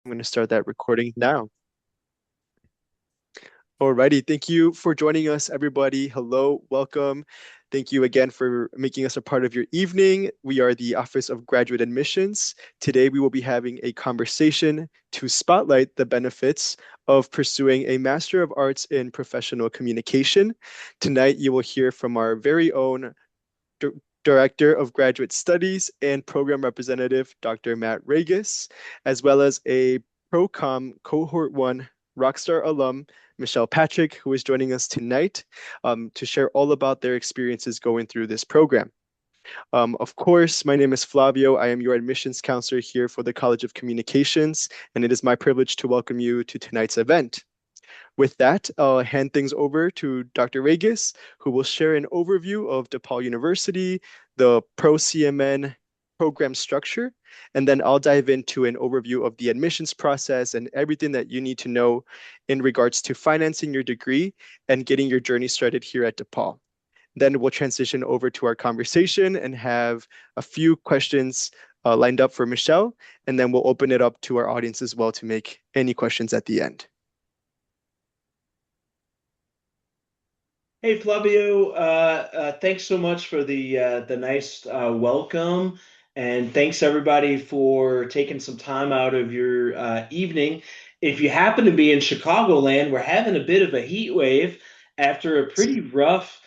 I'm going to start that recording now. Alrighty, thank you for joining us, everybody. Hello, welcome. Thank you again for making us a part of your evening. We are the Office of Graduate Admissions. Today, we will be having a conversation to spotlight the benefits of pursuing a Master of Arts in Professional Communication. Tonight, you will hear from our very own Di- Director of Graduate Studies and Program Representative, Dr. Matt Regis, as well as a PROCOM Cohort 1 Rockstar alum, Michelle Patrick, who is joining us tonight to share all about their experiences going through this program. Of course, my name is Flavio. I am your admissions counselor here for the College of Communications, and it is my privilege to welcome you to tonight's event. With that, I'll hand things over to Dr. Regis, who will share an overview of DePaul University, the PROCMN program structure, and then I'll dive into an overview of the admissions process and everything that you need to know in regards to financing your degree and getting your journey started here at DePaul. Then we'll transition over to our conversation and have a few questions lined up for Michelle, and then we'll open it up to our audience as well to make any questions at the end. Hey Flavio, thanks so much for the nice welcome, and thanks everybody for taking some time out of your evening. If you happen to be in Chicagoland, we're having a bit of a heat wave after a pretty rough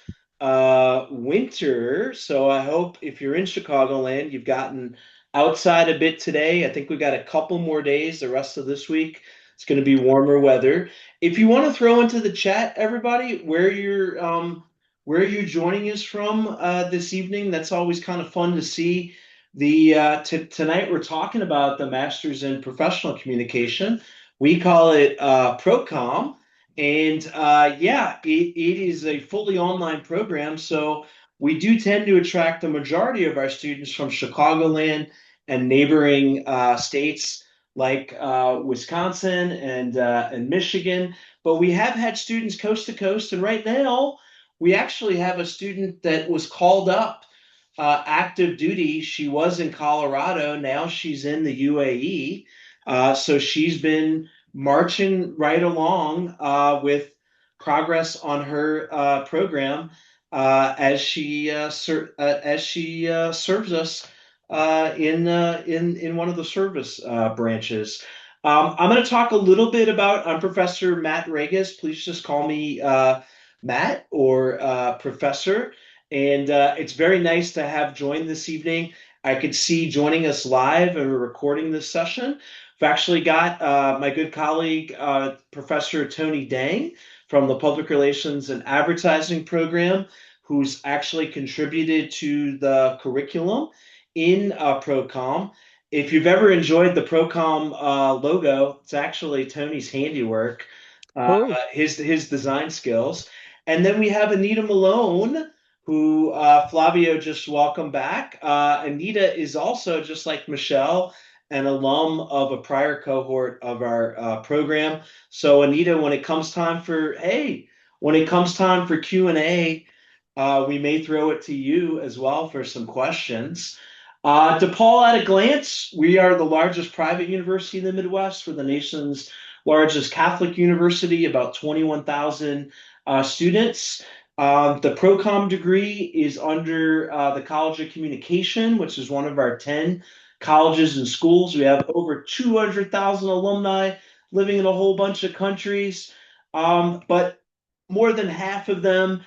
winter. So I hope if you're in Chicagoland, you've gotten outside a bit today. I think we got a couple more days. The rest of this week, it's going to be warmer weather. If you want to throw into the chat, everybody, where you're joining us from this evening, that's always kind of fun to see. Tonight we're talking about the Masters in Professional Communication. We call it ProCom, and yeah, it is a fully online program. So we do tend to attract the majority of our students from Chicagoland and neighboring states like Wisconsin and Michigan, but we have had students coast to coast, and right now we actually have a student that was called up active duty. She was in Colorado, now she's in the UAE, so she's been marching right along with progress on her program as she serves us in one of the service branches. I'm going to talk a little bit about. I'm Professor Matt Regis. Please just call me Matt or Professor. And it's very nice to have joined this evening. I could see joining us live, and we're recording this session. I've actually got my good colleague, Professor Tony Dang from the Public Relations and Advertising program, who's actually contributed to the curriculum in Procom. If you've ever enjoyed the Procom logo, it's actually Tony's handiwork, uh, Oh, his design skills. And then we have Anita Malone, who Flavio just welcomed back. Anita is also, just like Michelle, an alum of a prior cohort of our program. So Anita, when it comes time for Q&A, we may throw it to you as well for some questions. DePaul at a glance, we are the largest private university in the Midwest. We're the nation's largest Catholic university, about 21,000 students. The ProCom degree is under the College of Communication, which is one of our 10 colleges and schools. We have over 200,000 alumni living in a whole bunch of countries, but more than half of them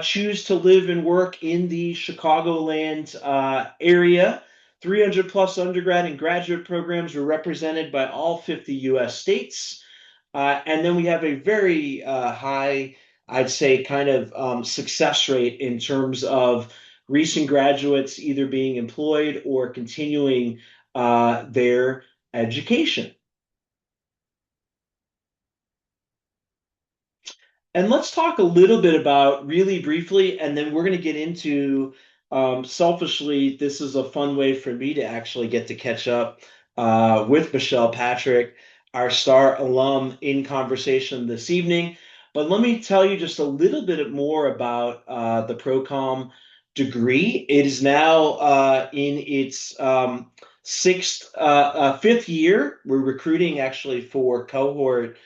choose to live and work in the Chicagoland area. 300 plus undergrad and graduate programs are represented by all 50 US states. And then we have a very high, I'd say, kind of success rate in terms of recent graduates either being employed or continuing their education. And let's talk a little bit about really briefly, and then we're going to get into selfishly, this is a fun way for me to actually get to catch up with Michelle Patrick, our star alum, in conversation this evening. But let me tell you just a little bit more about the ProCom degree. It is now in its fifth year. We're recruiting actually for cohort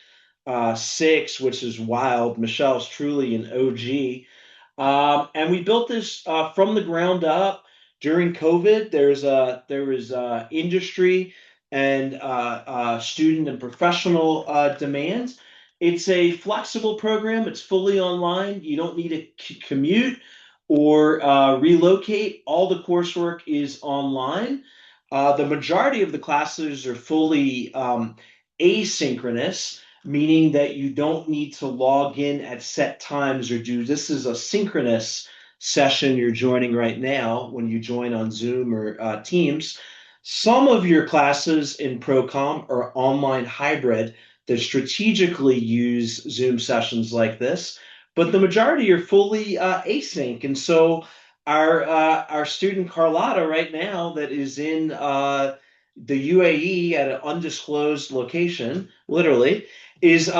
six, which is wild. Michelle's truly an OG. And we built this from the ground up during COVID. There was industry and student and professional demands. It's a flexible program. It's fully online. You don't need to commute or relocate. All the coursework is online. The majority of the classes are fully asynchronous, meaning that you don't need to log in at set times or do this is a synchronous session you're joining right now when you join on Zoom or Teams. Some of your classes in ProCom are online hybrid that strategically use Zoom sessions like this, but the majority are fully async. And so our student Carlotta right now that is in the UAE at an undisclosed location, literally, is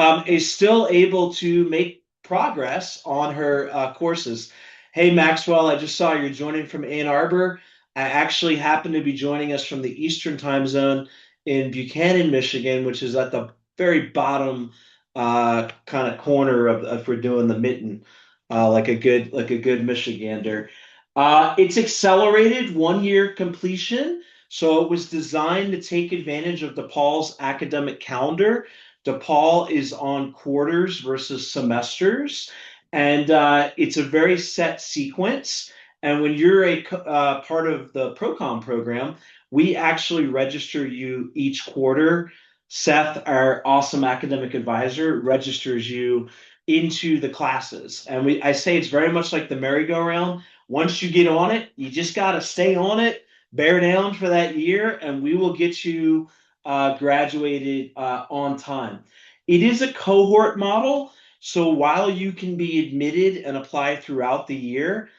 still able to make progress on her courses. Hey Maxwell, I just saw you're joining from Ann Arbor. I actually happen to be joining us from the Eastern time zone in Buchanan, Michigan, which is at the very bottom kind of corner of if we're doing the mitten, like a good Michigander. It's accelerated 1 year completion, so it was designed to take advantage of DePaul's academic calendar. DePaul is on quarters versus semesters, and it's a very set sequence. And when you're a part of the ProCom program, we actually register you each quarter. Seth, our awesome academic advisor, registers you into the classes. And I say it's very much like the merry-go-round. Once you get on it, you just got to stay on it, bear down for that year, and we will get you graduated on time. It is a cohort model, so while you can be admitted and apply throughout the year,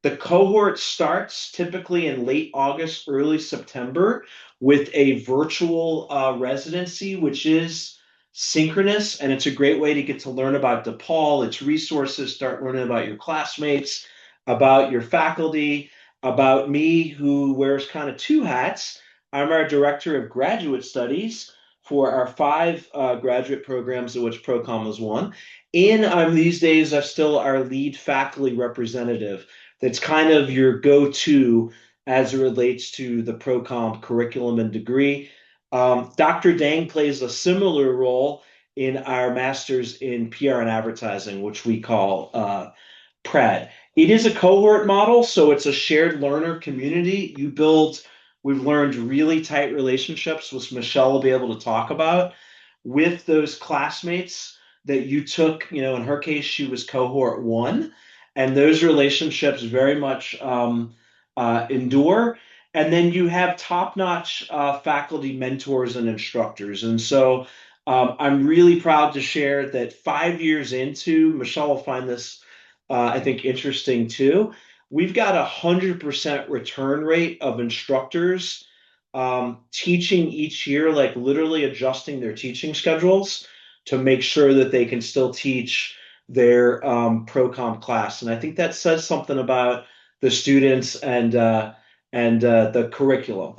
the cohort starts typically in late August, early September with a virtual residency, which is synchronous, and it's a great way to get to learn about DePaul, its resources, start learning about your classmates, about your faculty, about me, who wears kind of two hats. I'm our director of graduate studies for our five graduate programs, of which ProCom is one. And I'm these days still our lead faculty representative that's kind of your go-to as it relates to the ProCom curriculum and degree. Dr. Dang plays a similar role in our master's in PR and advertising, which we call PRAD. It is a cohort model, so it's a shared learner community. We've learned really tight relationships, which Michelle will be able to talk about, with those classmates that you took. In her case, she was cohort one, and those relationships very much endure. And then you have top-notch faculty mentors and instructors. And so I'm really proud to share that 5 years into, Michelle will find this, I think, interesting too. We've got 100% return rate of instructors teaching each year, like literally adjusting their teaching schedules to make sure that they can still teach their ProCom class. And I think that says something about the students and the curriculum.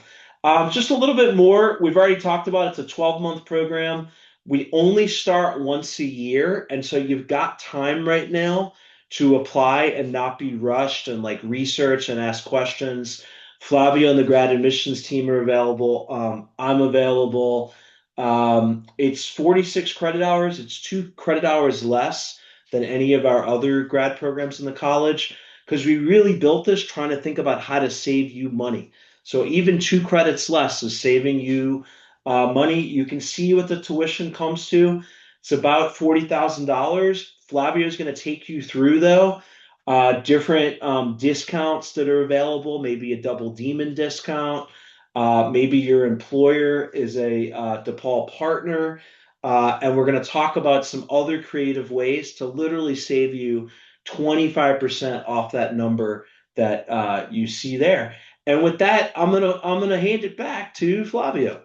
Just a little bit more. We've already talked about it's a 12-month program. We only start once a year, and so you've got time right now to apply and not be rushed and like research and ask questions. Flavio and the grad admissions team are available. I'm available. It's 46 credit hours. It's 2 credit hours less than any of our other grad programs in the college because we really built this trying to think about how to save you money. So even 2 credits less is saving you money. You can see what the tuition comes to. It's about $40,000. Flavio is going to take you through, though, different discounts that are available, maybe a double demon discount. Maybe your employer is a DePaul partner. And we're going to talk about some other creative ways to literally save you 25% off that number that you see there. And with that, I'm gonna hand it back to Flavio.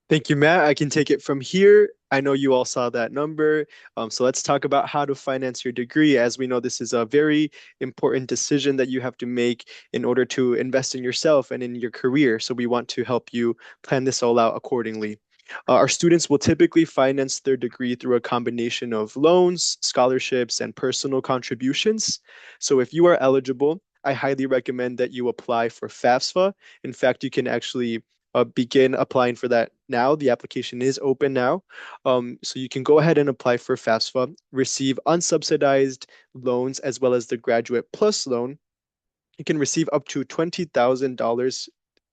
Thank you, Matt. I can take it from here. I know you all saw that number. So let's talk about how to finance your degree. As we know, this is a very important decision that you have to make in order to invest in yourself and in your career. So we want to help you plan this all out accordingly. Our students will typically finance their degree through a combination of loans, scholarships, and personal contributions. So if you are eligible, I highly recommend that you apply for FAFSA. In fact, you can actually begin applying for that now. The application is open now. So you can go ahead and apply for FAFSA, receive unsubsidized loans as well as the Graduate Plus loan. You can receive up to $20,000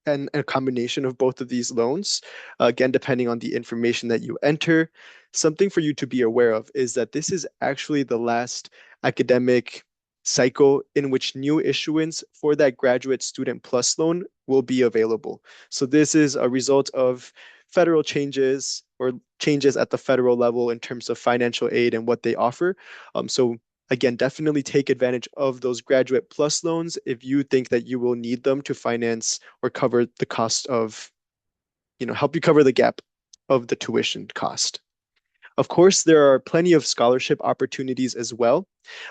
and a combination of both of these loans, again, depending on the information that you enter. Something for you to be aware of is that this is actually the last academic cycle in which new issuance for that Graduate Student Plus loan will be available. So this is a result of federal changes or changes at the federal level in terms of financial aid and what they offer. So again, definitely take advantage of those Graduate Plus loans if you think that you will need them to finance or cover the cost of, help you cover the gap of the tuition cost. Of course, there are plenty of scholarship opportunities as well.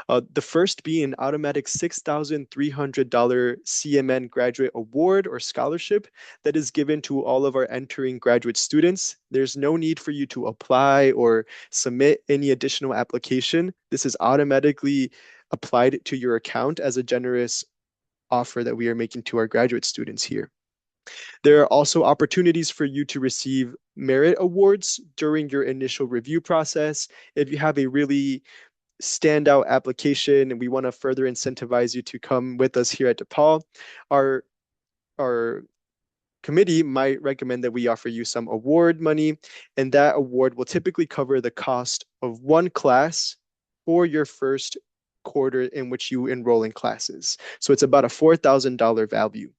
The first being an automatic $6,300 CMN graduate award or scholarship that is given to all of our entering graduate students. There's no need for you to apply or submit any additional application. This is automatically applied to your account as a generous offer that we are making to our graduate students here. There are also opportunities for you to receive merit awards during your initial review process. If you have a really standout application and we want to further incentivize you to come with us here at DePaul, our our committee might recommend that we offer you some award money, and that award will typically cover the cost of one class for your first quarter in which you enroll in classes. So it's about a $4,000 value.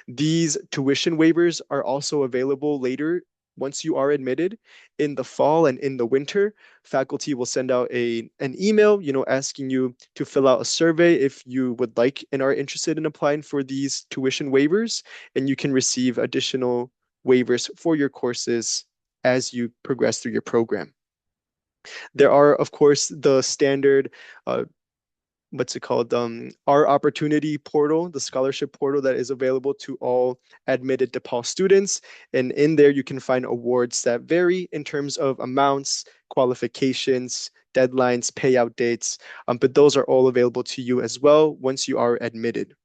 These tuition waivers are also available later once you are admitted in the fall and in the winter. Faculty will send out an email, asking you to fill out a survey if you would like and are interested in applying for these tuition waivers, and you can receive additional waivers for your courses as you progress through your program. There are, of course, the standard what's it called? Our opportunity portal, the scholarship portal that is available to all admitted DePaul students. And in there, you can find awards that vary in terms of amounts, qualifications, deadlines, payout dates. But those are all available to you as well once you are admitted.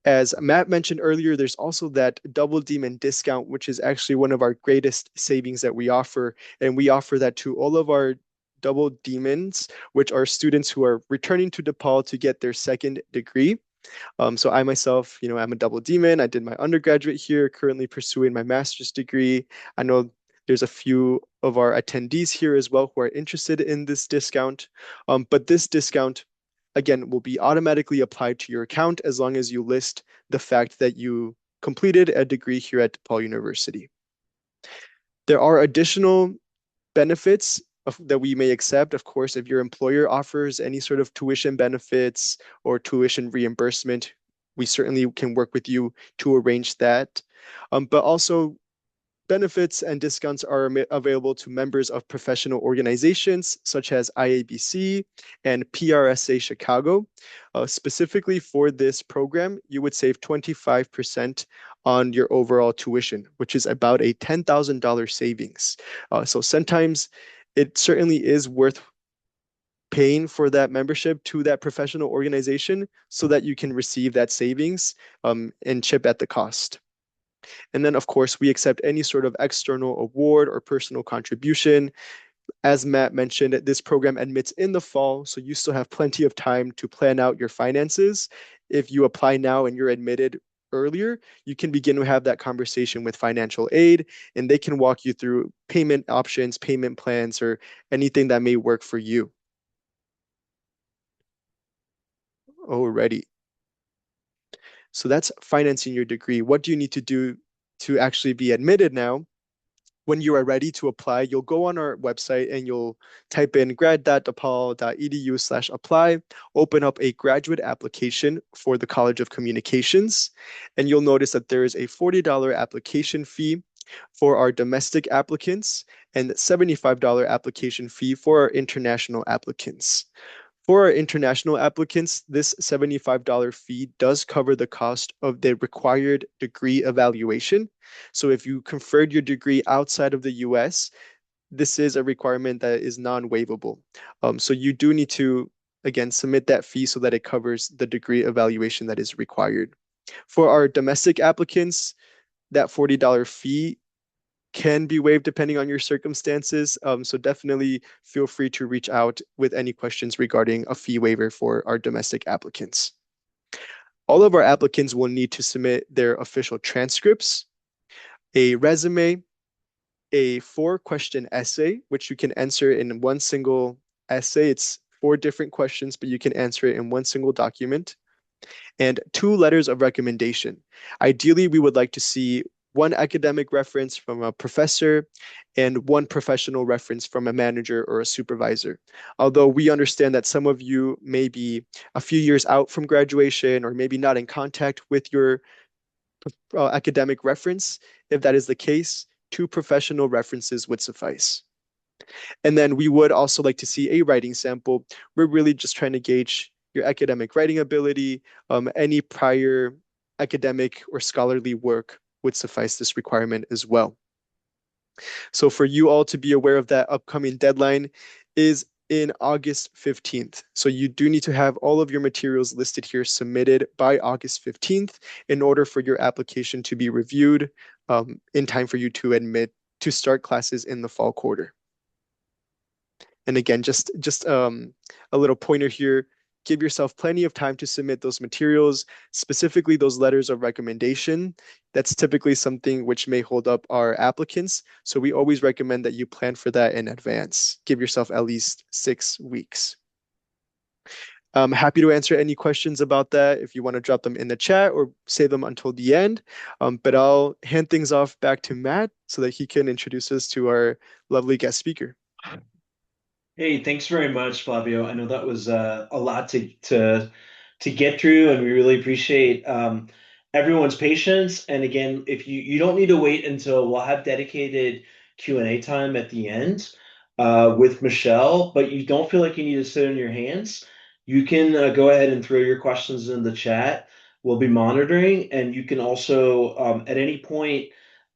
As Matt mentioned earlier, there's also that double demon discount, which is actually one of our greatest savings that we offer. And we offer that to all of our double demons, which are students who are returning to DePaul to get their second degree. So I myself, I'm a double demon. I did my undergraduate here, currently pursuing my master's degree. I know there's a few of our attendees here as well who are interested in this discount. But this discount, again, will be automatically applied to your account as long as you list the fact that you completed a degree here at DePaul University. There are additional benefits that we may accept. Of course, if your employer offers any sort of tuition benefits or tuition reimbursement, we certainly can work with you to arrange that. But also, benefits and discounts are available to members of professional organizations such as IABC and PRSA Chicago. Specifically for this program, you would save 25% on your overall tuition, which is about a $10,000 savings. So sometimes it certainly is worth paying for that membership to that professional organization so that you can receive that savings and chip at the cost. And then, of course, we accept any sort of external award or personal contribution. As Matt mentioned, this program admits in the fall, so you still have plenty of time to plan out your finances. If you apply now and you're admitted earlier, you can begin to have that conversation with financial aid, and they can walk you through payment options, payment plans, or anything that may work for you. Alrighty. So that's financing your degree. What do you need to do to actually be admitted now? When you are ready to apply, you'll go on our website and you'll type in grad.depaul.edu/apply, open up a graduate application for the College of Communications, and you'll notice that there is a $40 application fee. for our domestic applicants and $75 application fee for our international applicants. For our international applicants, this $75 fee does cover the cost of the required degree evaluation. So if you conferred your degree outside of the US, this is a requirement that is non-waivable. So you do need to, again, submit that fee so that it covers the degree evaluation that is required. For our domestic applicants, that $40 fee can be waived depending on your circumstances. So definitely feel free to reach out with any questions regarding a fee waiver for our domestic applicants. All of our applicants will need to submit their official transcripts, a resume, a 4-question essay, which you can answer in one single essay. It's 4 different questions, but you can answer it in one single document, and 2 letters of recommendation. Ideally, we would like to see one academic reference from a professor and one professional reference from a manager or a supervisor. Although we understand that some of you may be a few years out from graduation or maybe not in contact with your academic reference, if that is the case, 2 professional references would suffice. And then we would also like to see a writing sample. We're really just trying to gauge your academic writing ability. Any prior academic or scholarly work would suffice this requirement as well. So for you all to be aware of that upcoming deadline is in August 15th. So you do need to have all of your materials listed here submitted by August 15th in order for your application to be reviewed in time for you to admit to start classes in the fall quarter. And again, just a little pointer here. Give yourself plenty of time to submit those materials, specifically those letters of recommendation. That's typically something which may hold up our applicants. So we always recommend that you plan for that in advance. Give yourself at least 6 weeks. I'm happy to answer any questions about that if you want to drop them in the chat or save them until the end. But I'll hand things off back to Matt so that he can introduce us to our lovely guest speaker. Hey, thanks very much, Flavio. I know that was a lot to get through, and we really appreciate everyone's patience. And again, if you don't need to wait until we'll have dedicated Q&A time at the end with Michelle, but you don't feel like you need to sit on your hands, you can go ahead and throw your questions in the chat. We'll be monitoring, and you can also at any point,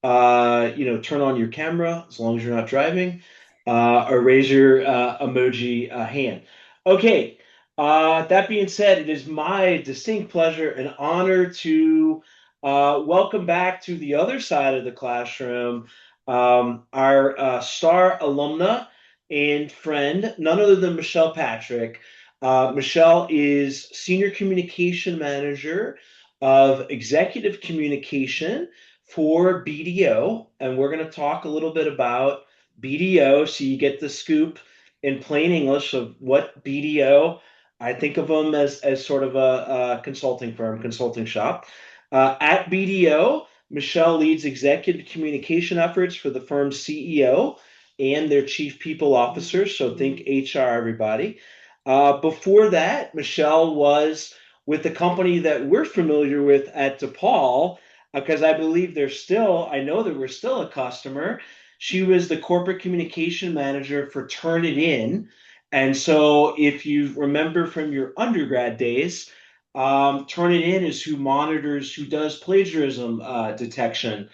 turn on your camera as long as you're not driving or raise your emoji hand. Okay, that being said, it is my distinct pleasure and honor to welcome back to the other side of the classroom our star alumna and friend, none other than Michelle Patrick. Michelle is Senior Communication Manager of Executive Communication for BDO, and we're going to talk a little bit about BDO, so you get the scoop in plain English of what BDO. I think of them as sort of a consulting firm, consulting shop. At BDO, Michelle leads executive communication efforts for the firm's CEO and their chief people officer. So think HR, everybody. Before that, Michelle was with the company that we're familiar with at DePaul, because I believe I know that we're still a customer. She was the corporate communication manager for Turnitin. And so if you remember from your undergrad days, Turnitin is who does plagiarism detection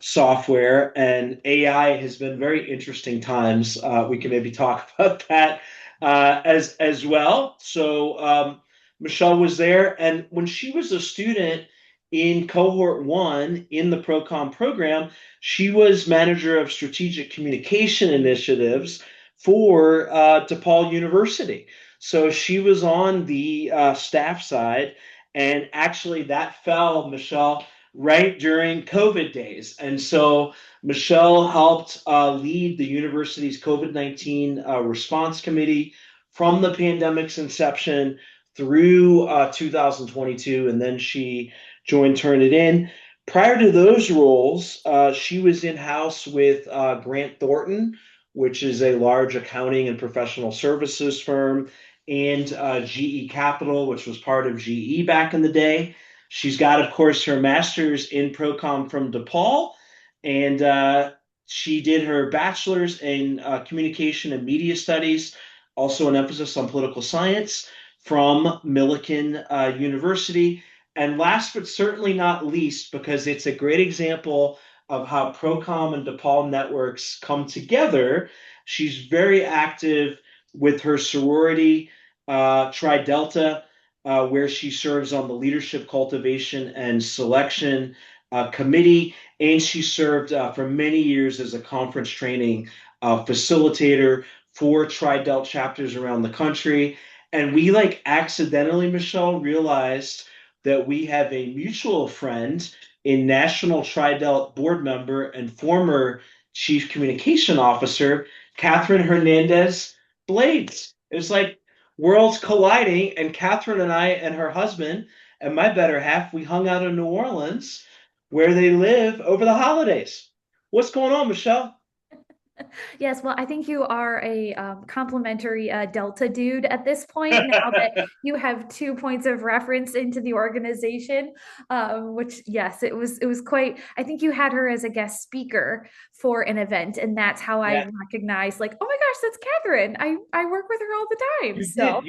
software, and AI has been very interesting times. We can maybe talk about that as well. So Michelle was there, and when she was a student in cohort 1 in the PROCOM program, she was manager of strategic communication initiatives for DePaul University. So she was on the staff side, and actually that fell, Michelle, right during COVID days. And so Michelle helped lead the university's COVID-19 response committee from the pandemic's inception through 2022, and then she joined Turnitin. Prior to those roles, she was in-house with Grant Thornton, which is a large accounting and professional services firm, and GE Capital, which was part of GE back in the day. She's got, of course, her master's in ProCom from DePaul, and she did her bachelor's in communication and media studies, also an emphasis on political science from Millikan University. And last but certainly not least, because it's a great example of how PROCOM and DePaul networks come together, she's very active with her sorority, Tri Delta, where she serves on the Leadership Cultivation and Selection Committee, and she served for many years as a conference training facilitator for Tri Delt chapters around the country. And we like accidentally, Michelle, realized that we have a mutual friend in National Tri Delt board member and former chief communication officer, Catherine Hernandez Blades. It was like worlds colliding, and Catherine and I and her husband and my better half, we hung out in New Orleans where they live over the holidays. What's going on, Michelle? Yes, well, I think you are a complimentary Delta dude at this point. Now that you have 2 points of reference into the organization, which yes, it was quite. I think you had her as a guest speaker for an event, and that's how I Yeah, recognized, like, oh my gosh, that's Catherine. I work with her all the time. you did. So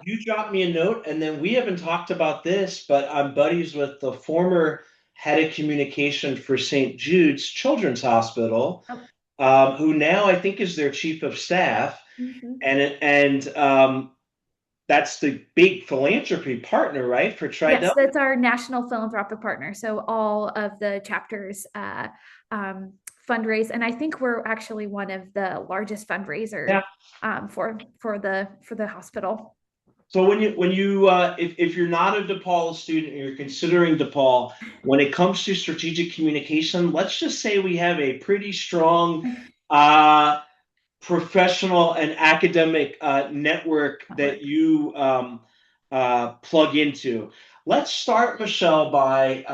You dropped me a note, and then we haven't talked about this, but I'm buddies with the former head of communication for St. Jude's Children's Hospital, oh, who now I think is their chief of staff, mhm. and that's the big philanthropy partner, right, for Yes, Tridel. that's our national philanthropic partner. So all of the chapters um, fundraise, and I think we're actually one of the largest fundraiser Yeah. for the hospital. So if you're not a DePaul student and you're considering DePaul, when it comes to strategic communication, let's just say we have a pretty strong uh, professional and academic network that Network. you plug into. Let's start, Michelle, by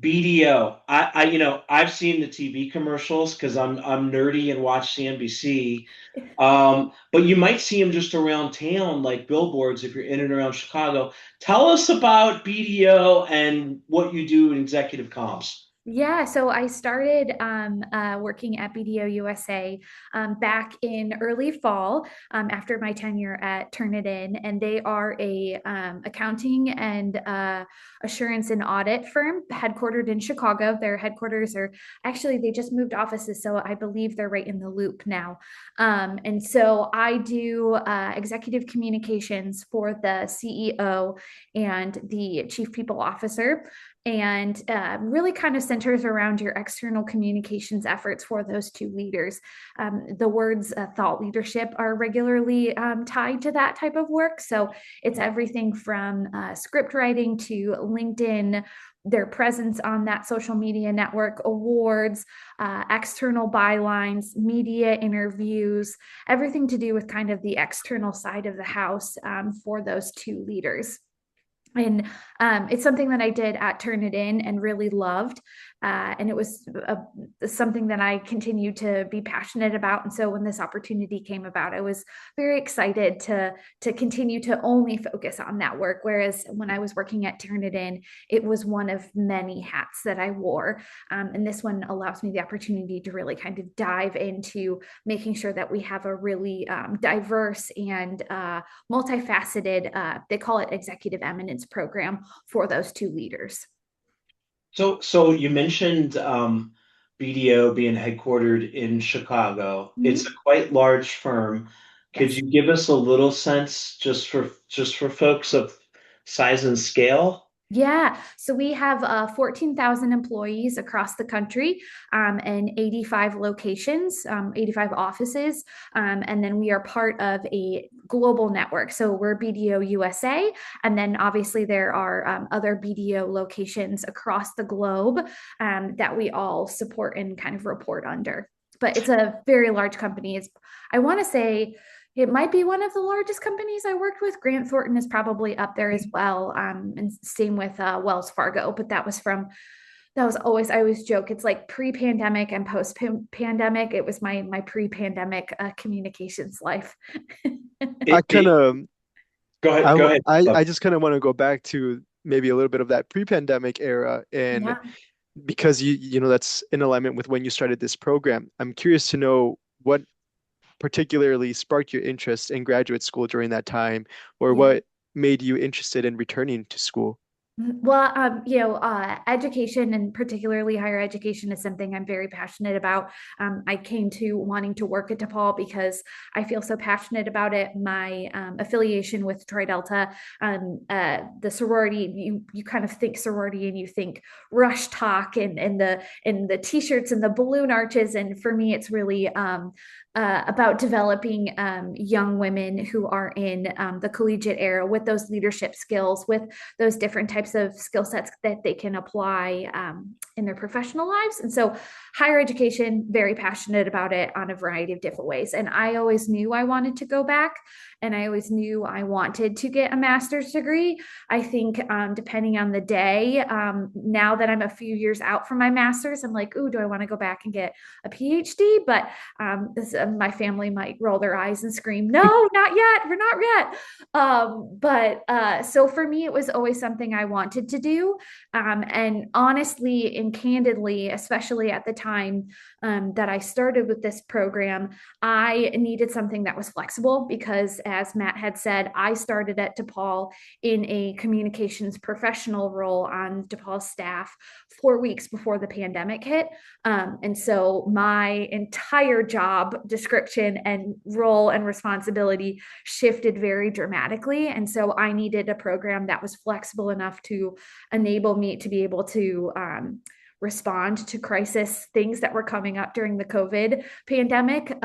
BDO. I've seen the TV commercials because I'm nerdy and watch CNBC. But you might see them just around town, like billboards, if you're in and around Chicago. Tell us about BDO and what you do in executive comms. Yeah, so I started working at BDO USA back in early fall after my tenure at Turnitin, and they are a accounting and assurance and audit firm headquartered in Chicago. Their headquarters are actually they just moved offices, so I believe they're right in the loop now. And so I do executive communications for the CEO and the chief people officer and really kind of centers around your external communications efforts for those two leaders. The words thought leadership are regularly tied to that type of work. So it's everything from script writing to LinkedIn, their presence on that social media network, awards, external bylines, media interviews, everything to do with kind of the external side of the house for those two leaders. And it's something that I did at Turnitin and really loved. And it was something that I continued to be passionate about. And so when this opportunity came about, I was very excited to continue to only focus on that work. Whereas when I was working at Turnitin, it was one of many hats that I wore. And this one allows me the opportunity to really kind of dive into making sure that we have a really diverse and multifaceted, they call it executive eminence program for those two leaders. So you mentioned BDO being headquartered in Chicago. It's a Mhm. quite large firm. Could Yes. you give us a little sense just for folks of size and scale? Yeah, so we have 14,000 employees across the country and 85 locations, 85 offices. And then we are part of a global network. So we're BDO USA. And then obviously there are other BDO locations across the globe that we all support and kind of report under. But it's a very large company. I want to say, it might be one of the largest companies I worked with. Grant Thornton is probably up there as well. And same with Wells Fargo, but that was always, I always joke, it's like pre-pandemic and post-pandemic. It was my pre-pandemic communications life. I kind It of go ahead. I just kind of want to go back to maybe a little bit of that pre-pandemic era and Yeah. because that's in alignment with when you started this program. I'm curious to know what particularly sparked your interest in graduate school during that time, or Yeah. what made you interested in returning to school? Well, education and particularly higher education is something I'm very passionate about. I came to wanting to work at DePaul because I feel so passionate about it. My affiliation with Tri Delta, the sorority, you kind of think sorority and you think rush talk and the t-shirts and the balloon arches, and for me, it's really about developing young women who are in the collegiate era with those leadership skills, with those different types of skill sets that they can apply in their professional lives. And so, higher education, very passionate about it on a variety of different ways. And I always knew I wanted to go back, and I always knew I wanted to get a master's degree. I think depending on the day, now that I'm a few years out from my master's, I'm like, ooh, do I want to go back and get a PhD? But my family might roll their eyes and scream, no, not yet. We're not yet. But so for me, it was always something I wanted to do. And honestly and candidly, especially at the time that I started with this program, I needed something that was flexible because, as Matt had said, I started at DePaul in a communications professional role on DePaul's staff 4 weeks before the pandemic hit. And so my entire job description and role and responsibility shifted very dramatically. And so I needed a program that was flexible enough to enable me to be able to respond to crisis things that were coming up during the COVID pandemic,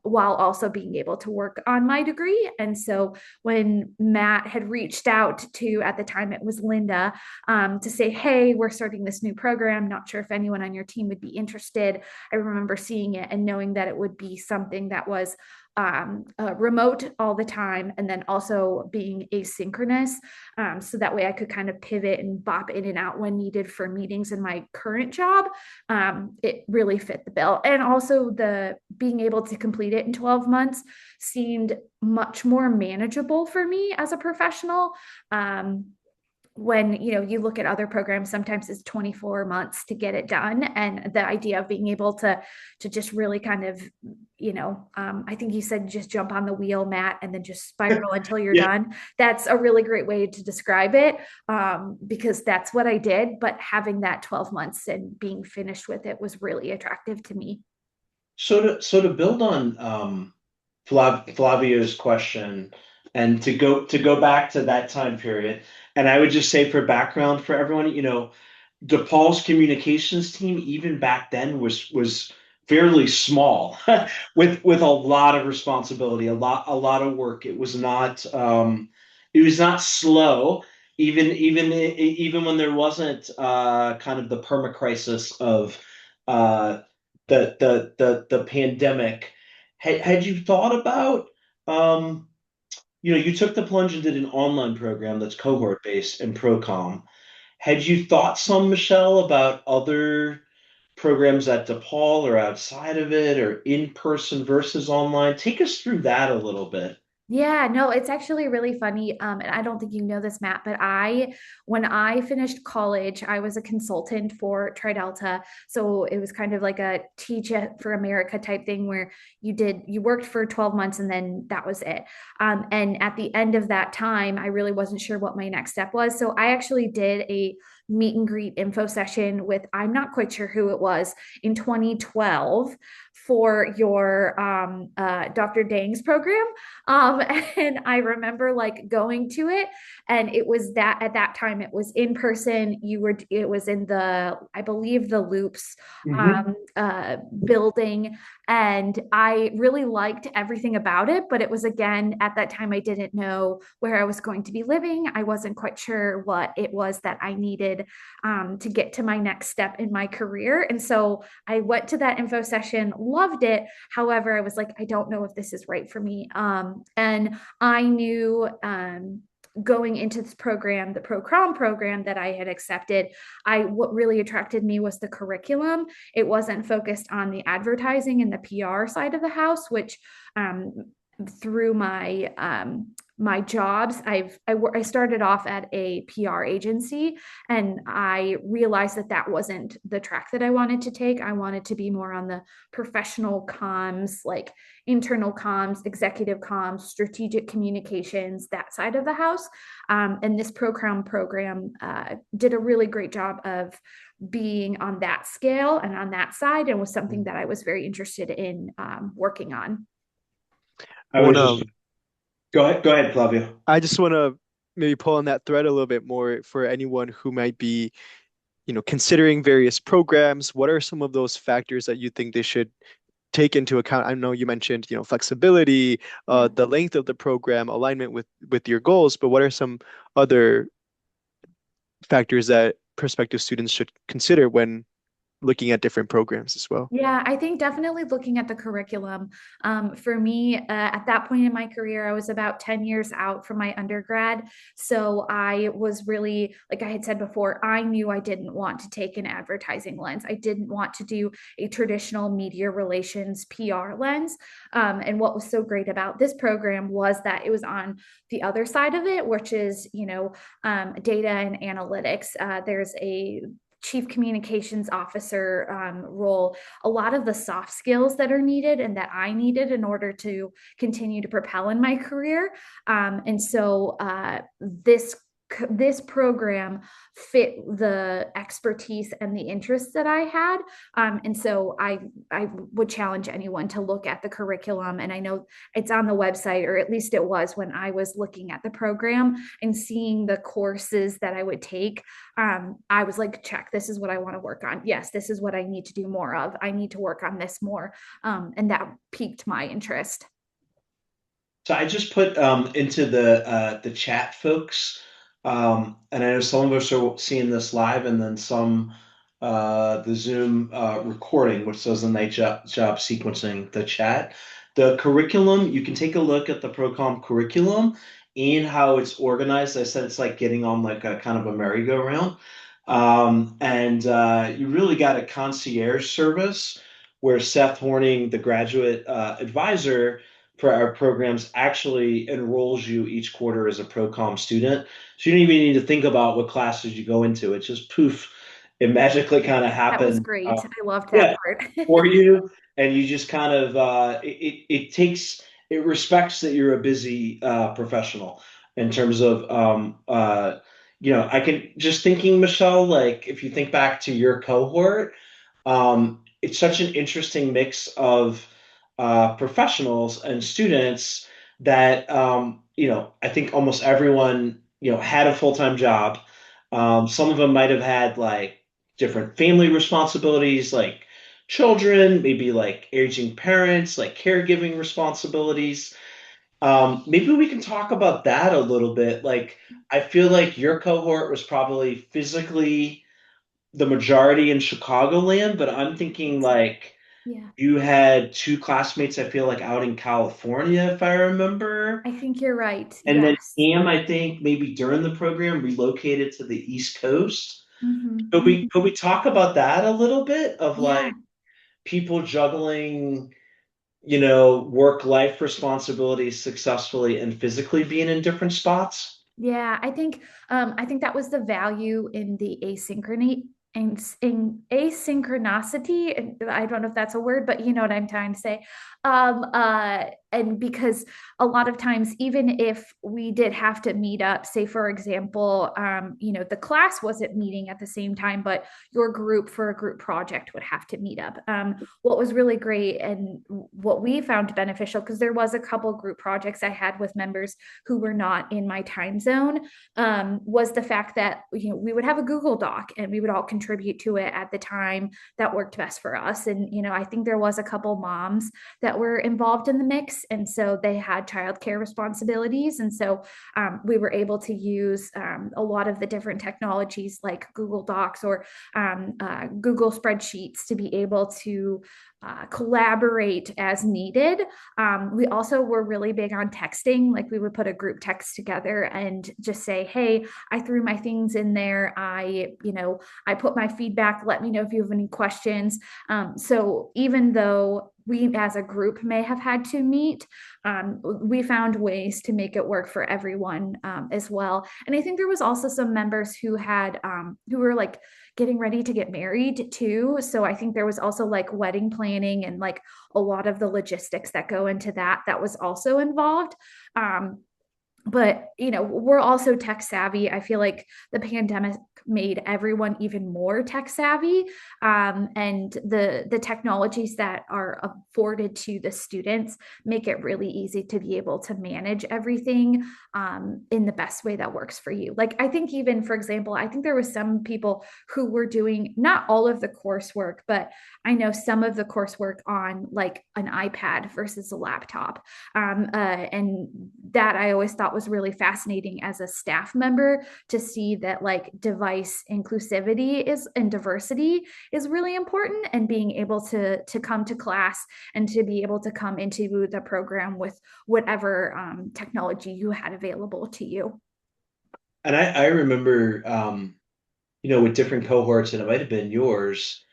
while also being able to work on my degree. And so when Matt had reached out to, at the time it was Linda, to say, hey, we're starting this new program, not sure if anyone on your team would be interested. I remember seeing it and knowing that it would be something that was remote all the time, and then also being asynchronous. So that way I could kind of pivot and bop in and out when needed for meetings in my current job. It really fit the bill. And also the being able to complete it in 12 months seemed much more manageable for me as a professional. When you look at other programs, sometimes it's 24 months to get it done, and the idea of being able to just really kind of I think you said just jump on the wheel, Matt, and then just spiral until you're Yeah. done. That's a really great way to describe it, because that's what I did. But having that 12 months and being finished with it was really attractive to me. So to build on Flavio's question, and to go back to that time period, and I would just say for background for everyone, DePaul's communications team even back then was fairly small with a lot of responsibility, a lot of work. It was not slow, even when there wasn't kind of the perma crisis of uh, the pandemic. Had you thought about you took the plunge and did an online program that's cohort based in PROCOM. Had you thought some, Michelle, about other programs at DePaul or outside of it, or in person versus online? Take us through that a little bit. Yeah, no, it's actually really funny. And I don't think you know this, Matt, but when I finished college, I was a consultant for Tri Delta. So it was kind of like a Teach It for America type thing where you worked for 12 months and then that was it. And at the end of that time, I really wasn't sure what my next step was. So I actually did a meet and greet info session with, I'm not quite sure who it was, in 2012 for your Dr. Dang's program. Um, and I remember like going to it, and it was that at that time it was in person. It was in I believe the Loops Hmm. building, and I really liked everything about it. But it was, again, at that time I didn't know where I was going to be living. I wasn't quite sure what it was that I needed to get to my next step in my career. And so I went to that info session, loved it. However, I was like, I don't know if this is right for me. And I knew going into this program, the PROCMN program that I had accepted, what really attracted me was the curriculum. It wasn't focused on the advertising and the PR side of the house, which through my my jobs. I started off at a PR agency, and I realized that that wasn't the track that I wanted to take. I wanted to be more on the professional comms, like internal comms, executive comms, strategic communications, that side of the house. And this program did a really great job of being on that scale and on that side, and was something that I was very interested in working on. I I would want just to, go ahead, Flavio. I just want to maybe pull on that thread a little bit more for anyone who might be, considering various programs. What are some of those factors that you think they should take into account? I know you mentioned, flexibility, Yeah. the length of the program, alignment with your goals, but what are some other factors that prospective students should consider when looking at different programs as well? Yeah, I think definitely looking at the curriculum. For me, at that point in my career, I was about 10 years out from my undergrad. So I was really, like I had said before, I knew I didn't want to take an advertising lens. I didn't want to do a traditional media relations PR lens. And what was so great about this program was that it was on the other side of it, which is, data and analytics. There's a chief communications officer role, a lot of the soft skills that are needed and that I needed in order to continue to propel in my career. And so this program fit the expertise and the interests that I had. And so I would challenge anyone to look at the curriculum. And I know it's on the website, or at least it was when I was looking at the program and seeing the courses that I would take. I was like, check, this is what I want to work on. Yes, this is what I need to do more of. I need to work on this more. And that piqued my interest. So I just put into the chat, folks, and I know some of us are seeing this live, and then some the Zoom recording, which does a nice job sequencing the chat. The curriculum, you can take a look at the Procom curriculum and how it's organized. I said it's like getting on like a kind of a merry-go-round. And you really got a concierge service where Seth Horning, the graduate advisor for our programs, actually enrolls you each quarter as a Procom student. So you don't even need to think about what classes you go into. It's just poof, it magically kind of That was happens. great. I loved that Yeah, part. for you, and you just kind of it takes it respects that you're a busy professional in terms of I can just thinking, Michelle, like if you think back to your cohort, it's such an interesting mix of professionals and students that I think almost everyone had a full-time job. Some of them might have had like different family responsibilities, like children, maybe like aging parents, like caregiving responsibilities. Maybe we can talk about that a little bit. Like, I feel like your cohort was probably physically the majority in Chicagoland, but I'm thinking like Yeah, you had two classmates, I feel like out in California, if I remember. I think you're right. And then Yes. Cam, I think maybe during the program relocated to the East Coast. Hmm. Could we talk about that a little bit of Yeah. like people juggling, work life responsibilities successfully and physically being in different spots? Yeah, I think that was the value in the asynchrony and in asynchronicity. And I don't know if that's a word, but you know what I'm trying to say. And because a lot of times, even if we did have to meet up, say for example, the class wasn't meeting at the same time, but your group for a group project would have to meet up. What was really great and what we found beneficial, because there was a couple group projects I had with members who were not in my time zone, was the fact that we would have a Google Doc and we would all contribute to it at the time that worked best for us. And I think there was a couple moms that were involved in the mix, and so they had childcare responsibilities, and so we were able to use a lot of the different technologies like Google Docs or Google spreadsheets to be able to collaborate as needed. We also were really big on texting. Like we would put a group text together and just say, "Hey, I threw my things in there. I put my feedback. Let me know if you have any questions." So even though we as a group may have had to meet, we found ways to make it work for everyone as well. And I think there was also some members who were like getting ready to get married too. So I think there was also like wedding planning and like a lot of the logistics that go into that was also involved. But we're also tech savvy. I feel like the pandemic made everyone even more tech savvy, and the technologies that are afforded to the students make it really easy to be able to manage everything in the best way that works for you. Like I think even, for example, I think there was some people who were doing not all of the coursework, but I know some of the coursework on like an iPad versus a laptop, and that I always thought was really fascinating as a staff member to see that like device inclusivity is and diversity is really important, and being able to come to class and to be able to come into the program with whatever technology you had available to you. And I remember, with different cohorts, and it might have been yours,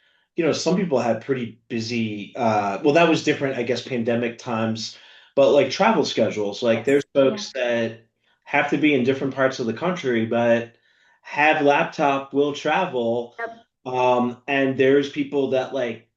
some people had pretty busy, well, that was different, I guess, pandemic times, but like travel schedules, like Yes. there's Yeah. folks that have to be in different parts of the country, but have laptop, will travel. Yep. And there's people that like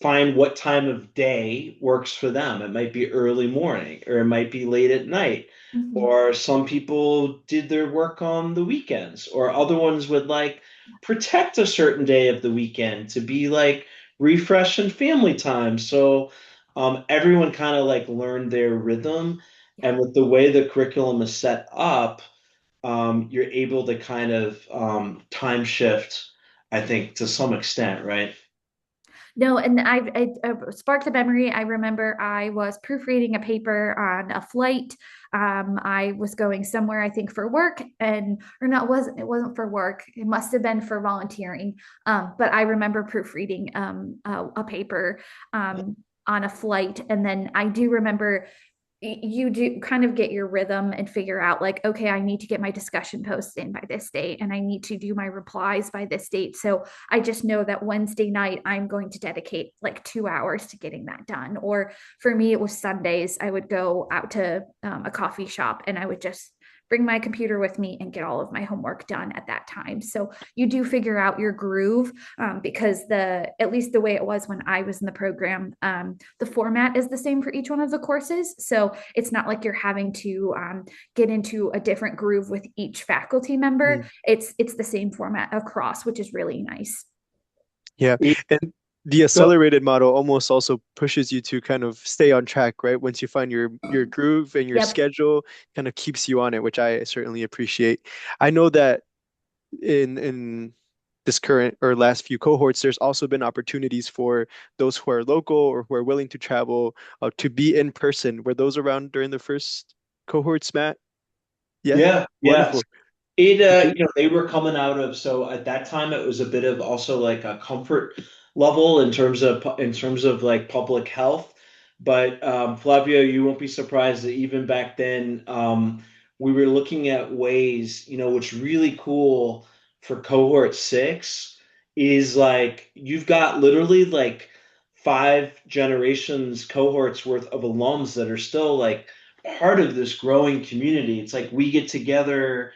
find what time of day works for them. It might be early morning or it might be late at night. Mhm. Or some people did their work on the weekends, or other ones would like protect a certain day of the weekend to be like refresh and family time. So everyone kind of like learned their rhythm. Yeah. And with the way the curriculum is set up, you're able to kind of time shift, I think, to some extent, right? No, and I sparked a memory. I remember I was proofreading a paper on a flight. I was going somewhere, I think, for work, and or not wasn't it wasn't for work. It must have been for volunteering. But I remember proofreading a paper on a flight, and then I do remember you do kind of get your rhythm and figure out like, okay, I need to get my discussion posts in by this date and I need to do my replies by this date. So I just know that Wednesday night I'm going to dedicate like 2 hours to getting that done. Or for me, it was Sundays. I would go out to a coffee shop and I would just bring my computer with me and get all of my homework done at that time. So you do figure out your groove, because at least the way it was when I was in the program, the format is the same for each one of the courses. So it's not like you're having to get into a different groove with each faculty member. Mm. It's the same format across, which is really nice. Yeah. And the Go. accelerated model almost also pushes you to kind of stay on track, right? Once you find your groove and your Yep. schedule, kind of keeps you on it, which I certainly appreciate. I know that in this current or last few cohorts, there's also been opportunities for those who are local or who are willing to travel to be in person. Were those around during the first cohorts, Matt? Yeah, Yeah, yeah. wonderful. It Did they? they were coming out of, so at that time it was a bit of also like a comfort level in terms of like public health. But Flavio, you won't be surprised that even back then, we were looking at ways, what's really cool for cohort 6 is like you've got literally like 5 generations cohorts worth of alums that are still like part of this growing community. It's like we get together,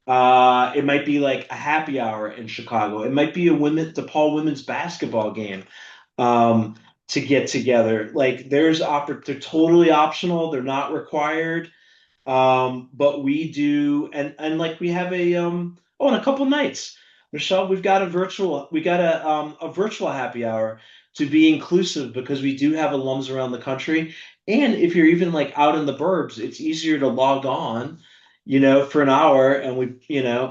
it might be like a happy hour in Chicago. It might be a DePaul women's basketball game, um, to get together. Like they're totally optional. They're not required. But we do, and like we have in a couple nights, Michelle, we got a virtual happy hour to be inclusive because we do have alums around the country. And if you're even like out in the burbs, it's easier to log on, for an hour and we,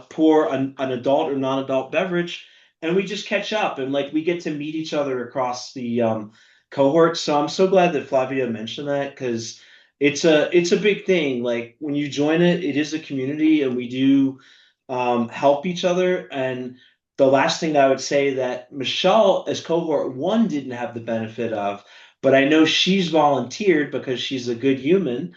pour an adult or non-adult beverage and we just catch up and like we get to meet each other across the cohort. So I'm so glad that Flavia mentioned that because it's a big thing. Like when you join it, it is a community, and we do help each other. And the last thing I would say that Michelle, as cohort one, didn't have the benefit of, but I know she's volunteered because she's a good human.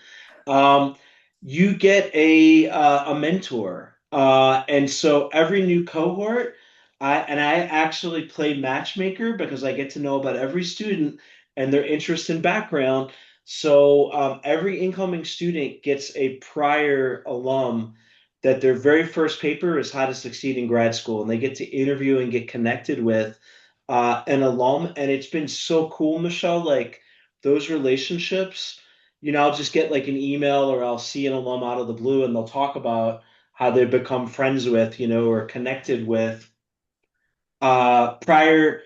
Um, you get a mentor, and so every new cohort, I actually play matchmaker because I get to know about every student and their interest and background. So every incoming student gets a prior alum that their very first paper is how to succeed in grad school, and they get to interview and get connected with an alum, and it's been so cool, Michelle. Like those relationships, I'll just get like an email or I'll see an alum out of the blue, and they'll talk about how they've become friends with, or connected with prior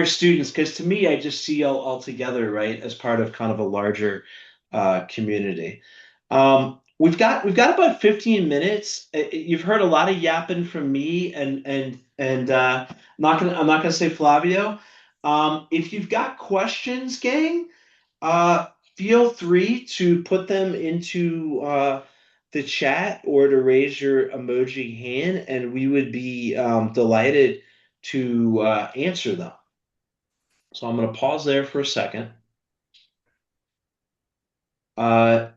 students. Because to me, I just see all together, right, as part of kind of a larger community. We've got about 15 minutes. You've heard a lot of yapping from me and I'm not gonna say Flavio. If you've got questions, gang, feel free to put them into the chat or to raise your emoji hand, and we would be delighted to answer them. So I'm going to pause there for a second. Uh,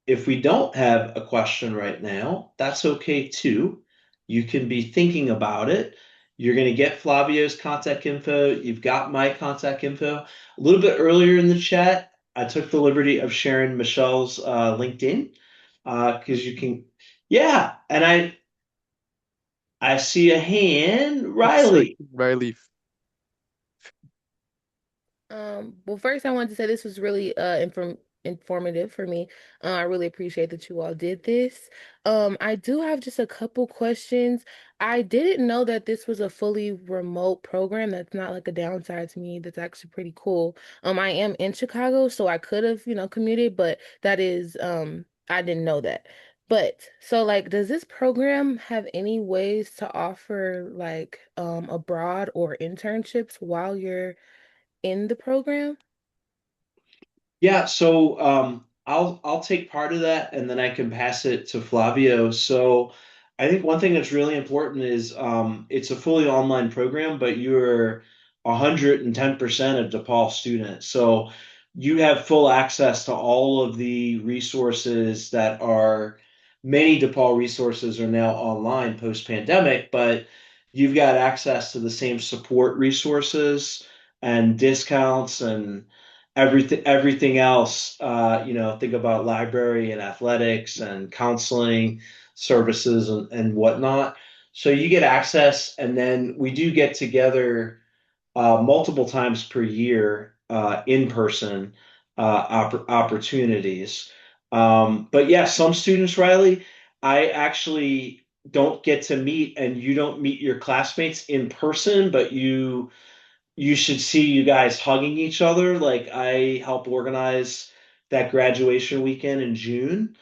if we don't have a question right now, that's okay too. You can be thinking about it. You're going to get Flavio's contact info. You've got my contact info. A little bit earlier in the chat, I took the liberty of sharing Michelle's LinkedIn because you can, yeah. And I see a hand, Looks like Riley. Riley. Well, first I wanted to say this was really informative for me. I really appreciate that you all did this. I do have just a couple questions. I didn't know that this was a fully remote program. That's not like a downside to me. That's actually pretty cool. I am in Chicago, so I could have, commuted, but that is I didn't know that. But so like, does this program have any ways to offer like abroad or internships while you're in the program? Yeah, so I'll take part of that and then I can pass it to Flavio. So I think one thing that's really important is it's a fully online program, but you're 110% a DePaul student. So you have full access to all of the resources that are many DePaul resources are now online post-pandemic, but you've got access to the same support resources and discounts and everything else, think about library and athletics and counseling services and whatnot. So you get access, and then we do get together multiple times per year in person opportunities. But yeah, some students, Riley, I actually don't get to meet, and you don't meet your classmates in person, but you should see you guys hugging each other. Like I help organize that graduation weekend in June.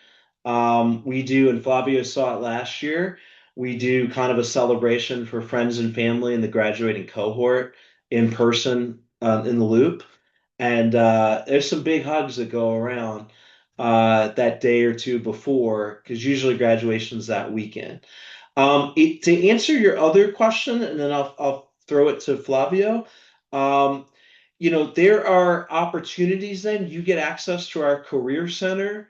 We do, and Flavio saw it last year. We do kind of a celebration for friends and family in the graduating cohort in person in the loop. And there's some big hugs that go around that day or two before, because usually graduation's that weekend. To answer your other question, and then I'll throw it to Flavio. Um, there are opportunities then. You get access to our career center.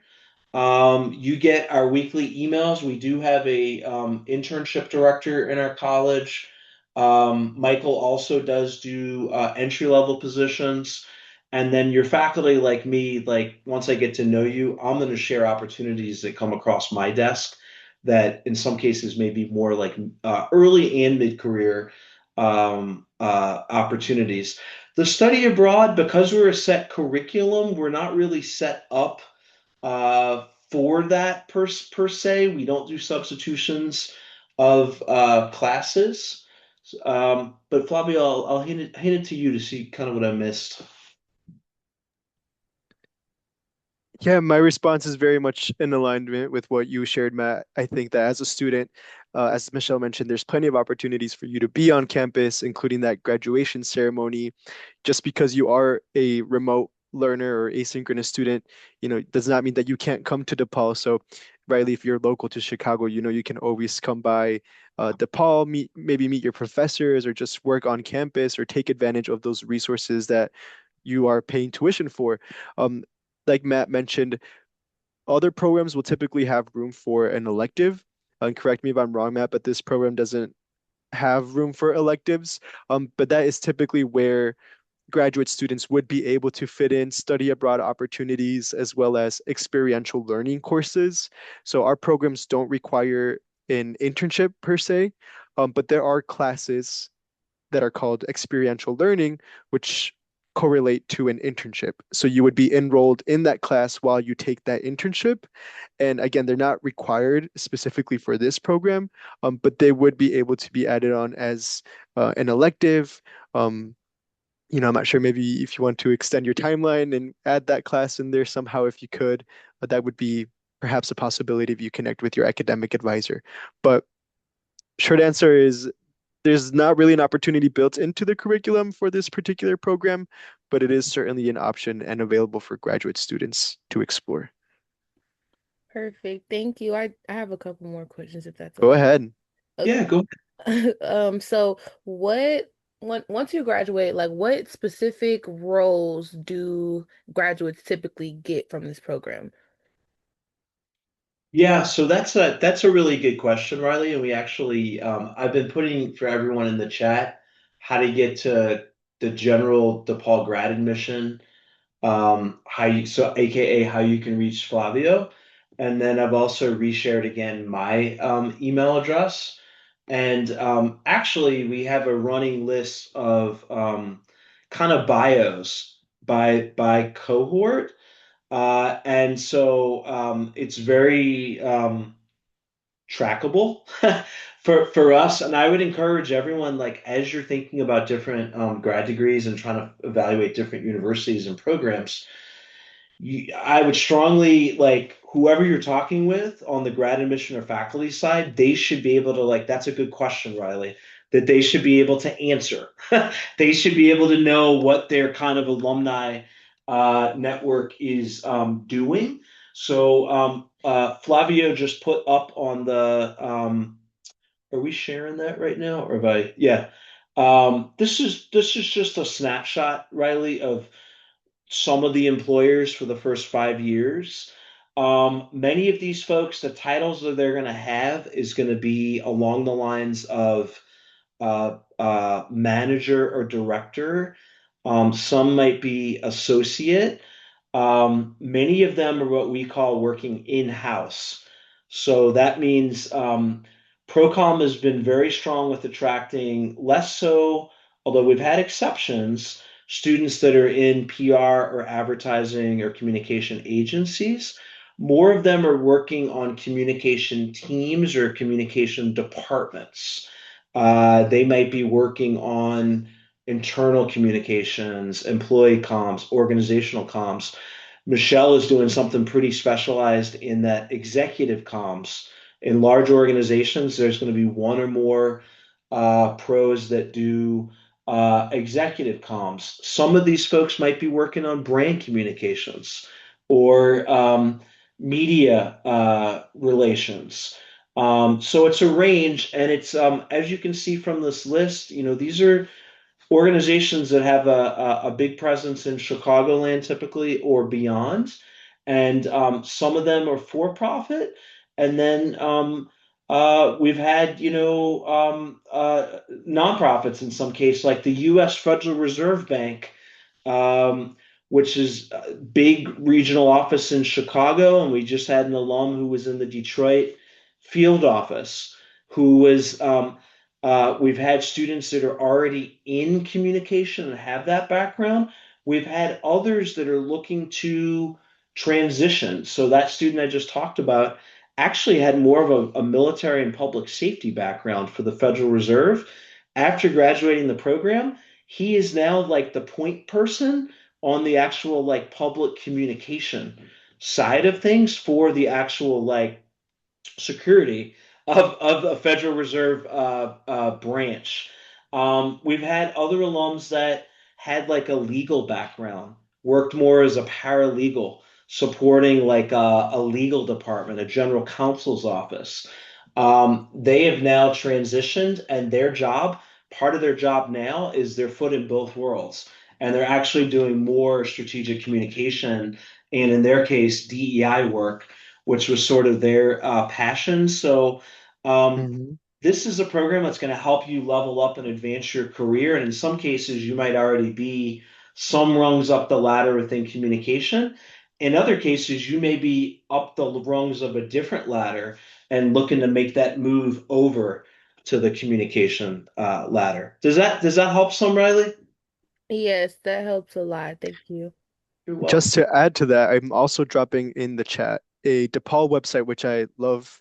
You get our weekly emails. We do have a internship director in our college. Michael also does do entry level positions. And then your faculty, like me, like once I get to know you, I'm going to share opportunities that come across my desk that in some cases may be more like early and mid-career opportunities. The study abroad, because we're a set curriculum, we're not really set up for that per se. We don't do substitutions of classes. But Flavio, I'll hand it to you to see kind of what I missed. Yeah, my response is very much in alignment with what you shared, Matt. I think that as a student, as Michelle mentioned, there's plenty of opportunities for you to be on campus, including that graduation ceremony. Just because you are a remote learner or asynchronous student, does not mean that you can't come to DePaul. So Riley, if you're local to Chicago, you can always come by DePaul, maybe meet your professors or just work on campus or take advantage of those resources that you are paying tuition for. Um, like Matt mentioned, other programs will typically have room for an elective. And correct me if I'm wrong, Matt, but this program doesn't have room for electives. But that is typically where graduate students would be able to fit in study abroad opportunities as well as experiential learning courses. So our programs don't require an internship per se, but there are classes that are called experiential learning, which correlate to an internship. So you would be enrolled in that class while you take that internship. And again, they're not required specifically for this program, but they would be able to be added on as an elective. Um, I'm not sure maybe if you want to extend your timeline and add that class in there somehow, if you could, that would be perhaps a possibility if you connect with your academic advisor. But short answer is there's not really an opportunity built into the curriculum for this particular program, but it is certainly an option and available for graduate students to explore. Perfect. Thank you. I have a couple more questions if that's Go okay. ahead. Yeah, go. So once you graduate, like what specific roles do graduates typically get from this program? Yeah, so that's a really good question, Riley. And we actually I've been putting for everyone in the chat how to get to the general DePaul grad admission, how you so AKA how you can reach Flavio. And then I've also reshared again my email address. And actually we have a running list of kind of bios by cohort. And so it's very trackable for us. And I would encourage everyone, like as you're thinking about different grad degrees and trying to evaluate different universities and programs, I would strongly like whoever you're talking with on the grad admission or faculty side, they should be able to like, that's a good question, Riley, that they should be able to answer. They should be able to know what their kind of alumni network is doing. So Flavio just put up on the, are we sharing that right now? Or by, yeah. This is just a snapshot, Riley, of some of the employers for the first 5 years. Many of these folks, the titles that they're going to have is going to be along the lines of manager or director. Some might be associate. Many of them are what we call working in-house. So that means Procom has been very strong with attracting less so, although we've had exceptions, students that are in PR or advertising or communication agencies. More of them are working on communication teams or communication departments. They might be working on internal communications, employee comms, organizational comms. Michelle is doing something pretty specialized in that executive comms. In large organizations, there's going to be one or more pros that do executive comms. Some of these folks might be working on brand communications or media relations. So it's a range, and it's as you can see from this list, these are organizations that have a big presence in Chicagoland typically or beyond. And some of them are for profit. And then we've had, nonprofits in some case, like the U.S. Federal Reserve Bank, um, which is a big regional office in Chicago. And we just had an alum who was in the Detroit field office who was we've had students that are already in communication and have that background. We've had others that are looking to transition. So that student I just talked about actually had more of a military and public safety background for the Federal Reserve. After graduating the program, he is now like the point person on the actual like public communication side of things for the actual like security of a Federal Reserve branch. We've had other alums that had like a legal background, worked more as a paralegal. supporting like a legal department, a general counsel's office. They have now transitioned, and part of their job now is their foot in both worlds. And they're actually doing more strategic communication and, in their case, DEI work, which was sort of their passion. So, um, Hmm. this is a program that's going to help you level up and advance your career. And in some cases, you might already be some rungs up the ladder within communication. In other cases, you may be up the rungs of a different ladder and looking to make that move over to the communication ladder. Does that help some, Riley? Yes, that helps a lot. Thank you. You're Just welcome. to add to that, I'm also dropping in the chat a DePaul website, which I love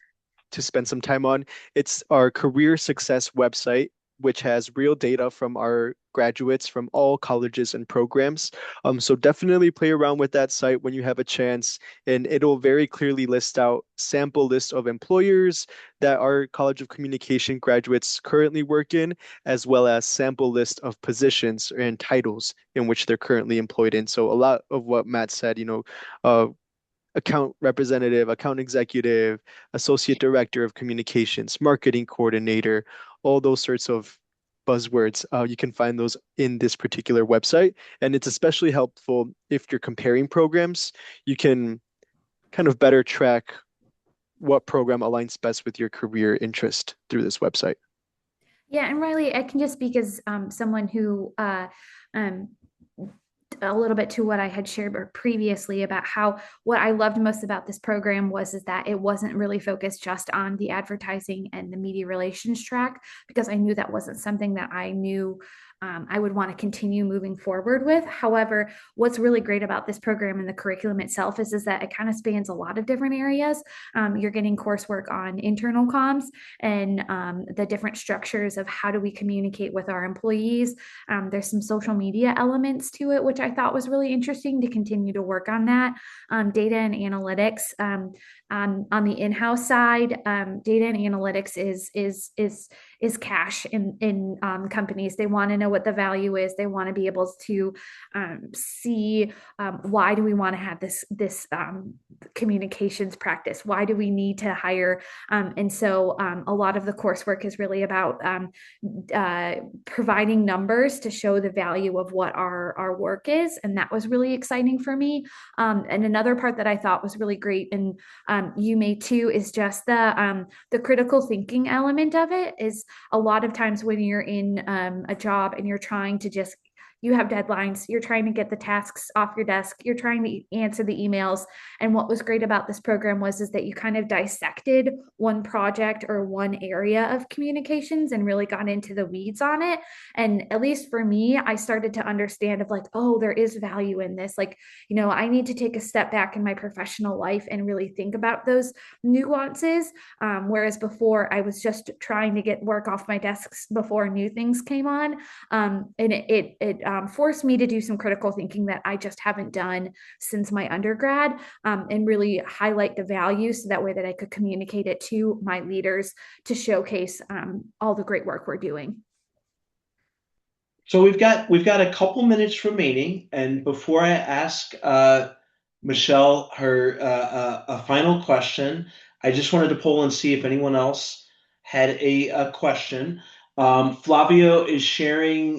to spend some time on. It's our career success website, which has real data from our graduates from all colleges and programs. So definitely play around with that site when you have a chance, and it'll very clearly list out sample list of employers that our College of Communication graduates currently work in, as well as sample list of positions and titles in which they're currently employed in. So a lot of what Matt said, uh, account representative, account executive, associate director of communications, marketing coordinator, all those sorts of buzzwords. You can find those in this particular website. And it's especially helpful if you're comparing programs. You can kind of better track what program aligns best with your career interest through this website. Yeah, and Riley, I can just speak as someone who um, a little bit to what I had shared previously about how what I loved most about this program was is that it wasn't really focused just on the advertising and the media relations track, because I knew that wasn't something that I knew I would want to continue moving forward with. However, what's really great about this program and the curriculum itself is that it kind of spans a lot of different areas. You're getting coursework on internal comms and the different structures of how do we communicate with our employees. There's some social media elements to it, which I thought was really interesting to continue to work on that. Data and analytics. On the in-house side, data and analytics is cash in companies. They want to know what the value is. They want to be able to see why do we want to have this communications practice? Why do we need to hire? And so a lot of the coursework is really about providing numbers to show the value of what our work is, and that was really exciting for me. And another part that I thought was really great, and you may too, is just the critical thinking element of it. Is a lot of times when you're in a job and you're trying to just you have deadlines, you're trying to get the tasks off your desk, you're trying to answer the emails. And what was great about this program was is that you kind of dissected one project or one area of communications and really got into the weeds on it. And at least for me, I started to understand of like, oh, there is value in this. Like, I need to take a step back in my professional life and really think about those nuances. Whereas before I was just trying to get work off my desks before new things came on. And it forced me to do some critical thinking that I just haven't done since my undergrad, and really highlight the value so that way that I could communicate it to my leaders to showcase all the great work we're doing. So we've got a couple minutes remaining, and before I ask Michelle her a final question, I just wanted to poll and see if anyone else had a question. Flavio is sharing.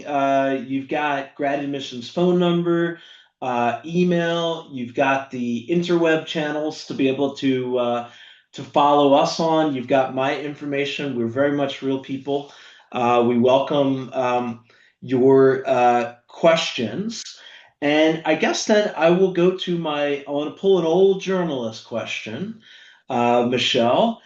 You've got grad admissions phone number, email. You've got the interweb channels to be able to follow us on. You've got my information. We're very much real people. We welcome your questions. And I guess then I will go to I want to pull an old journalist question. Michelle,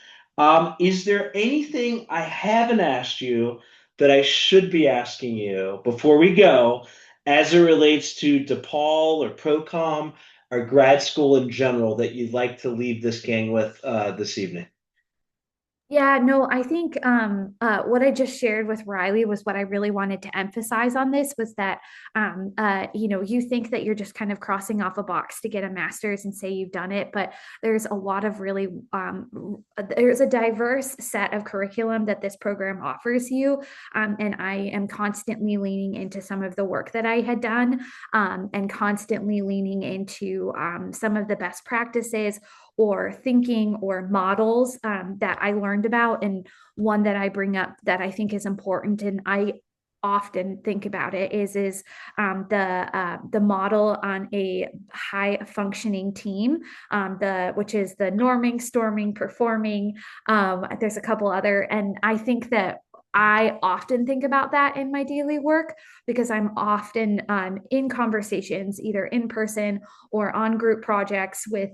is there anything I haven't asked you that I should be asking you before we go as it relates to DePaul or ProCom or grad school in general that you'd like to leave this gang with this evening? Yeah, no, I think what I just shared with Riley was what I really wanted to emphasize on this was that you think that you're just kind of crossing off a box to get a master's and say you've done it, but there's a lot of really there's a diverse set of curriculum that this program offers you, and I am constantly leaning into some of the work that I had done, and constantly leaning into some of the best practices or thinking or models that I learned about. And one that I bring up that I think is important, and I often think about it, is the model on a high functioning team, the which is the norming, storming, performing. There's a couple other, and I think that I often think about that in my daily work because I'm often in conversations, either in person or on group projects with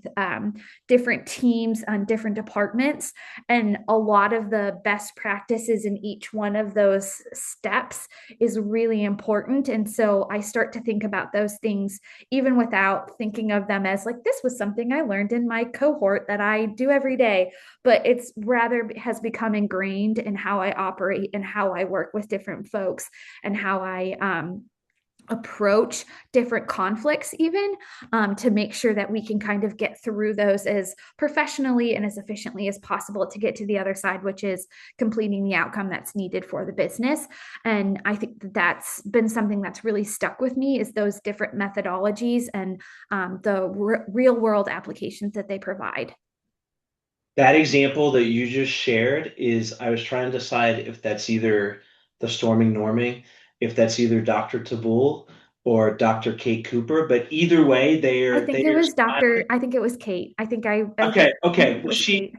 different teams on different departments. And a lot of the best practices in each one of those steps is really important. And so I start to think about those things even without thinking of them as like, this was something I learned in my cohort that I do every day, but it's rather has become ingrained in how I operate and how I work with different folks and how I approach different conflicts, even to make sure that we can kind of get through those as professionally and as efficiently as possible to get to the other side, which is completing the outcome that's needed for the business. And I think that that's been something that's really stuck with me, is those different methodologies and real world applications that they provide. That example that you just shared is, I was trying to decide if that's either the storming norming, if that's either Dr. Tabul or Dr. Kate Cooper, but either way, they are I think it was Kate. okay, I okay. think it Well, was Kate.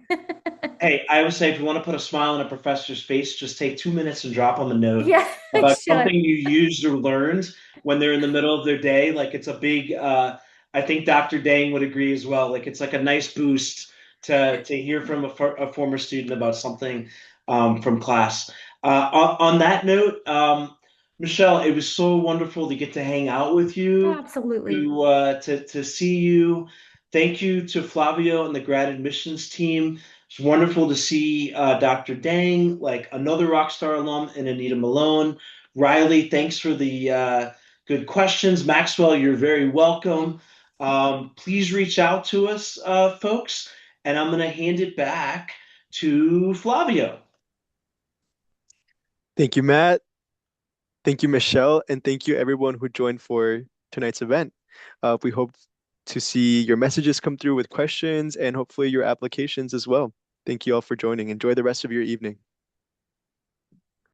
hey, I would say if you want to put a smile on a professor's face, just take 2 minutes and drop them a note Yeah, I about should. something you used or learned when they're in the middle of their day. Like it's a big, I think Dr. Dang would agree as well. Like it's like a nice boost to hear from a former student about something from class. On that note, Michelle, it was so wonderful to get to hang out with you, Absolutely. to see you. Thank you to Flavio and the grad admissions team. It's wonderful to see Dr. Dang, like another Rockstar alum, and Anita Malone. Riley, thanks for the good questions. Maxwell, you're very welcome. Please reach out to us, folks, and I'm going to hand it back to Flavio. Thank you, Matt. Thank you, Michelle. And thank you, everyone who joined for tonight's event. We hope to see your messages come through with questions and hopefully your applications as well. Thank you all for joining. Enjoy the rest of your evening.